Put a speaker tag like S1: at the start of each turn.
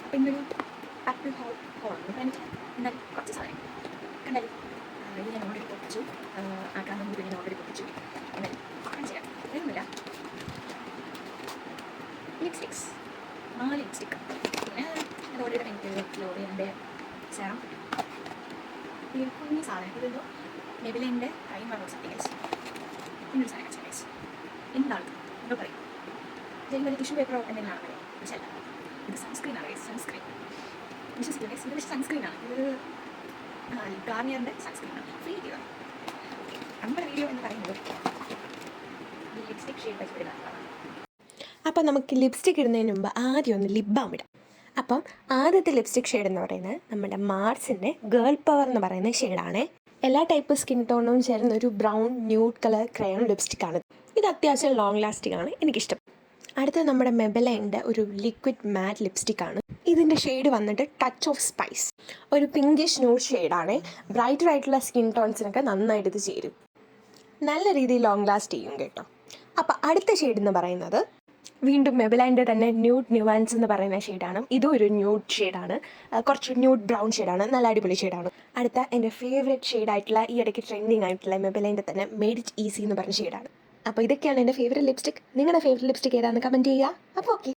S1: അപ്പോൾ ഇന്നൊരു ആപ്പിൾ ഹോളാണ്. അപ്പോൾ എനിക്ക് എന്തായാലും കുറച്ച് സാധനം കണ്ടാലും ഇത് ഞാൻ ഓൾറെഡി പൊട്ടിച്ചു. ആക്കാൻ മുമ്പ് ഞാൻ ഓൾറെഡി പൊട്ടിച്ചു. എന്തായാലും കാണിച്ചു തരാം. വേറൊന്നുമില്ല, ലിപ്സ്റ്റിക്സ്, 4 ലിപ്സ്റ്റിക്ക്. പിന്നെ അത് ഓൾറെഡി എനിക്ക് ലോറിയൻ്റെ സെറം. ഈ കുഞ്ഞി സാധനം ഇതെന്തോ മെബിലിൻ്റെ പ്രൈമർ സംതിങ് ഗൈസ്. ഇന്നൊരു സാധനം കാണിച്ചു ഗൈസ്. എന്താണ് എന്തോ പറയും, ഇതിൽ ടിഷ്യൂ പേപ്പറോ എന്തെങ്കിലും ആണ് പറയും. പക്ഷേ അല്ല, ഇത് സൺസ്ക്രീനാണ് ഗൈസ്. സൺസ്ക്രീൻ വിശ്വസിക്കില്ല ഗൈസ്, ഇത് പക്ഷേ സൺസ്ക്രീനാണ്. ഇത് ഗാർണിയറിൻ്റെ സൺസ്ക്രീനാണ്. ഫ്രീ കിട്ടിയതാണ്. നമ്മുടെ വീഡിയോ എന്ന് പറയുന്നത് ഈ ലിപ്സ്റ്റിക് ഷെയ്ഡ് പരിചയപ്പെടുന്നതാണ്.
S2: അപ്പം നമുക്ക് ലിപ്സ്റ്റിക് ഇടുന്നതിന് മുമ്പ് ആദ്യം ഒന്ന് ലിപ് ബാം ഇടാം. അപ്പം ആദ്യത്തെ ലിപ്സ്റ്റിക് ഷെയ്ഡ് എന്ന് പറയുന്നത് നമ്മുടെ മാർസിൻ്റെ ഗേൾ പവർ എന്ന് പറയുന്ന ഷെയ്ഡാണ്. എല്ലാ ടൈപ്പ് സ്കിൻ ടോണും ചേർന്ന ഒരു ബ്രൗൺ ന്യൂഡ് കളർ ക്രയോൺ ലിപ്സ്റ്റിക്കാണ്. ഇത് അത്യാവശ്യം ലോങ് ലാസ്റ്റിംഗ് ആണ്, എനിക്കിഷ്ടം. അടുത്ത നമ്മുടെ മെബലൈൻ്റെ ഒരു ലിക്വിഡ് മാറ്റ് ലിപ്സ്റ്റിക്കാണ്. ഇതിൻ്റെ ഷെയ്ഡ് വന്നിട്ട് ടച്ച് ഓഫ് സ്പൈസ്, ഒരു പിങ്കിഷ് ന്യൂഡ് ഷെയ്ഡാണ്. ബ്രൈറ്റർ ആയിട്ടുള്ള സ്കിൻ ടോൺസിനൊക്കെ നന്നായിട്ട് ഇത് ചേരും, നല്ല രീതിയിൽ ലോങ് ലാസ്റ്റ് ചെയ്യും കേട്ടോ. അപ്പോൾ അടുത്ത ഷെയ്ഡ് എന്ന് പറയുന്നത് വീണ്ടും മെബലൈൻ്റെ തന്നെ ന്യൂഡ് ന്യൂവാൻസ് എന്ന് പറയുന്ന ഷെയ്ഡാണ്. ഇതും ഒരു ന്യൂഡ് ഷെയ്ഡാണ്, കുറച്ച് ന്യൂഡ് ബ്രൗൺ ഷെയ്ഡാണ്, നല്ല അടിപൊളി ഷെയ്ഡാണ്. അടുത്ത എൻ്റെ ഫേവറേറ്റ് ഷെയ്ഡായിട്ടുള്ള ഈ ഇടയ്ക്ക് ട്രെൻഡിങ് ആയിട്ടുള്ള മെബലൈൻ്റെ തന്നെ മെയ്ഡ് ഇറ്റ് ഈസി എന്ന് പറഞ്ഞ ഷെയ്ഡാണ്. അപ്പോൾ ഇതൊക്കെയാണ് എൻ്റെ ഫേവറേറ്റ് ലിപ്സ്റ്റിക്. നിങ്ങളുടെ ഫേവറേറ്റ് ലിപ്സ്റ്റിക് ഏതാണെന്ന് കമൻറ്റ് ചെയ്യുക. അപ്പോൾ ഓക്കെ.